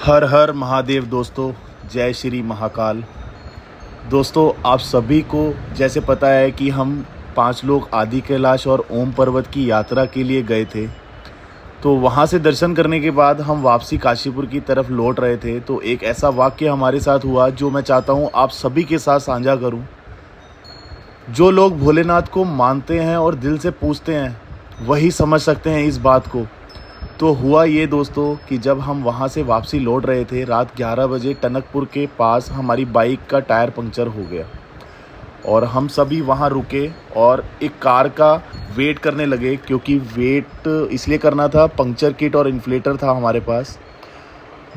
हर हर महादेव दोस्तों, जय श्री महाकाल। दोस्तों, आप सभी को जैसे पता है कि हम 5 लोग आदि कैलाश और ओम पर्वत की यात्रा के लिए गए थे। तो वहाँ से दर्शन करने के बाद हम वापसी काशीपुर की तरफ लौट रहे थे। तो एक ऐसा वाक्य हमारे साथ हुआ जो मैं चाहता हूँ आप सभी के साथ साझा करूँ। जो लोग भोलेनाथ को मानते हैं और दिल से पूजते हैं वही समझ सकते हैं इस बात को। तो हुआ ये दोस्तों कि जब हम वहाँ से वापसी लौट रहे थे, रात 11 बजे टनकपुर के पास हमारी बाइक का टायर पंक्चर हो गया और हम सभी वहाँ रुके और एक कार का वेट करने लगे, क्योंकि वेट इसलिए करना था, पंक्चर किट और इन्फ्लेटर था हमारे पास,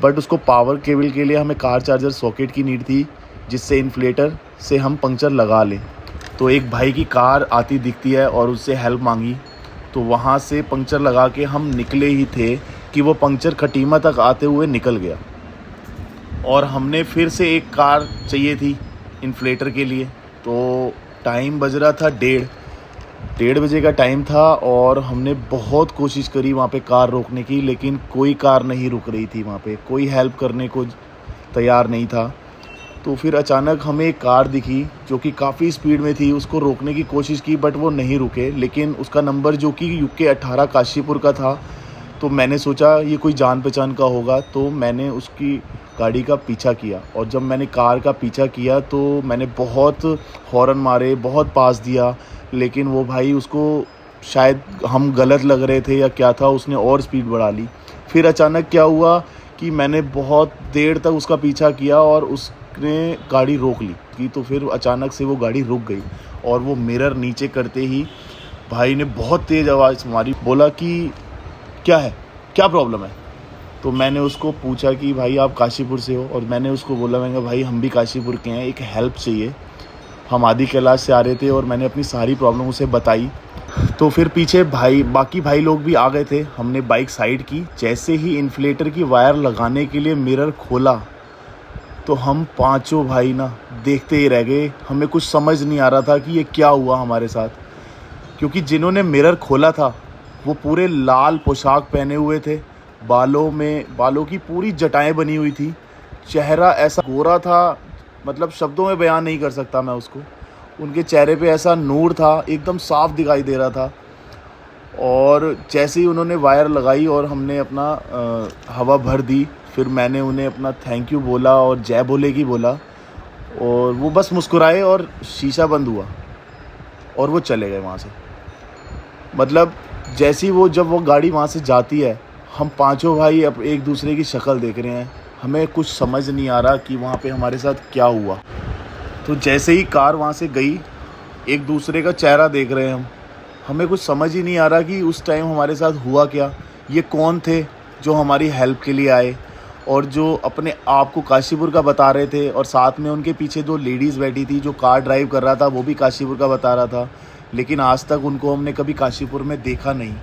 बट उसको पावर केबल के लिए हमें कार चार्जर सॉकेट की नीड थी जिससे इन्फ्लेटर से हम पंक्चर लगा लें। तो एक भाई की कार आती दिखती है और उससे हेल्प मांगी। तो वहाँ से पंक्चर लगा के हम निकले ही थे कि वो पंक्चर खटीमा तक आते हुए निकल गया और हमने फिर से एक कार चाहिए थी इन्फ्लेटर के लिए। तो टाइम बज रहा था 1:30 बजे का टाइम था और हमने बहुत कोशिश करी वहाँ पे कार रोकने की, लेकिन कोई कार नहीं रुक रही थी। वहाँ पे कोई हेल्प करने को तैयार नहीं था। तो फिर अचानक हमें एक कार दिखी जो कि काफ़ी स्पीड में थी। उसको रोकने की कोशिश की बट वो नहीं रुके, लेकिन उसका नंबर जो कि UK 18 काशीपुर का था। तो मैंने सोचा ये कोई जान पहचान का होगा, तो मैंने उसकी गाड़ी का पीछा किया। और जब मैंने कार का पीछा किया तो मैंने बहुत हॉर्न मारे, बहुत पास दिया, लेकिन वो भाई, उसको शायद हम गलत लग रहे थे या क्या था, उसने और स्पीड बढ़ा ली। फिर अचानक क्या हुआ कि मैंने बहुत देर तक उसका पीछा किया और उसने गाड़ी रोक ली कि तो फिर अचानक से वो गाड़ी रुक गई और वो मिरर नीचे करते ही भाई ने बहुत तेज़ आवाज़ मारी, बोला कि क्या है, क्या प्रॉब्लम है। तो मैंने उसको पूछा कि भाई आप काशीपुर से हो, और मैंने उसको बोला, मैंने भाई हम भी काशीपुर के हैं, एक हेल्प चाहिए, हम आदि कैलाश से आ रहे थे। और मैंने अपनी सारी प्रॉब्लम उसे बताई। तो फिर पीछे बाकी भाई लोग भी आ गए थे। हमने बाइक साइड की, जैसे ही इन्फ्लेटर की वायर लगाने के लिए मिरर खोला तो हम पांचों भाई ना देखते ही रह गए। हमें कुछ समझ नहीं आ रहा था कि ये क्या हुआ हमारे साथ, क्योंकि जिन्होंने मिरर खोला था वो पूरे लाल पोशाक पहने हुए थे, बालों की पूरी जटाएं बनी हुई थी, चेहरा ऐसा गोरा था, मतलब शब्दों में बयान नहीं कर सकता मैं उसको। उनके चेहरे पे ऐसा नूर था, एकदम साफ दिखाई दे रहा था। और जैसे ही उन्होंने वायर लगाई और हमने अपना हवा भर दी, फिर मैंने उन्हें अपना थैंक यू बोला और जय भोले की बोला, और वो बस मुस्कुराए और शीशा बंद हुआ और वो चले गए वहाँ से। मतलब जैसे ही जब वो गाड़ी वहाँ से जाती है, हम पांचों भाई अब एक दूसरे की शक्ल देख रहे हैं। हमें कुछ समझ नहीं आ रहा कि वहाँ पे हमारे साथ क्या हुआ। तो जैसे ही कार वहाँ से गई, एक दूसरे का चेहरा देख रहे हैं हम। हमें कुछ समझ ही नहीं आ रहा कि उस टाइम हमारे साथ हुआ क्या। ये कौन थे जो हमारी हेल्प के लिए आए और जो अपने आप को काशीपुर का बता रहे थे, और साथ में उनके पीछे 2 लेडीज़ बैठी थी, जो कार ड्राइव कर रहा था वो भी काशीपुर का बता रहा था, लेकिन आज तक उनको हमने कभी काशीपुर में देखा नहीं।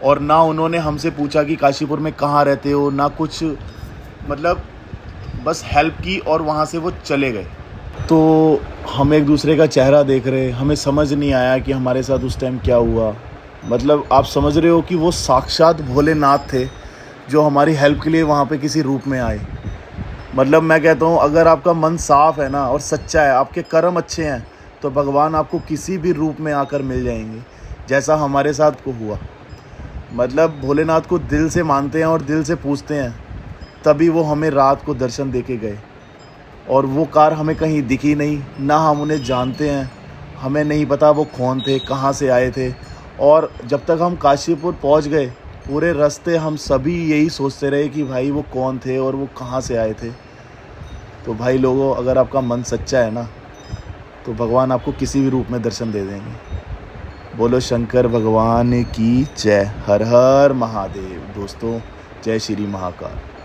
और ना उन्होंने हमसे पूछा कि काशीपुर में कहाँ रहते हो, ना कुछ, मतलब बस हेल्प की और वहाँ से वो चले गए। तो हम एक दूसरे का चेहरा देख रहे, हमें समझ नहीं आया कि हमारे साथ उस टाइम क्या हुआ। मतलब आप समझ रहे हो कि वो साक्षात भोलेनाथ थे जो हमारी हेल्प के लिए वहाँ पे किसी रूप में आए। मतलब मैं कहता हूँ, अगर आपका मन साफ़ है ना और सच्चा है, आपके कर्म अच्छे हैं, तो भगवान आपको किसी भी रूप में आकर मिल जाएंगे, जैसा हमारे साथ को हुआ। मतलब भोलेनाथ को दिल से मानते हैं और दिल से पूजते हैं, तभी वो हमें रात को दर्शन दे के गए। और वो कार हमें कहीं दिखी नहीं, ना हम उन्हें जानते हैं, हमें नहीं पता वो कौन थे, कहाँ से आए थे। और जब तक हम काशीपुर पहुँच गए, पूरे रास्ते हम सभी यही सोचते रहे कि भाई वो कौन थे और वो कहाँ से आए थे। तो भाई लोगों, अगर आपका मन सच्चा है ना, तो भगवान आपको किसी भी रूप में दर्शन दे देंगे। बोलो शंकर भगवान की जय। हर हर महादेव। दोस्तों, जय श्री महाकाल।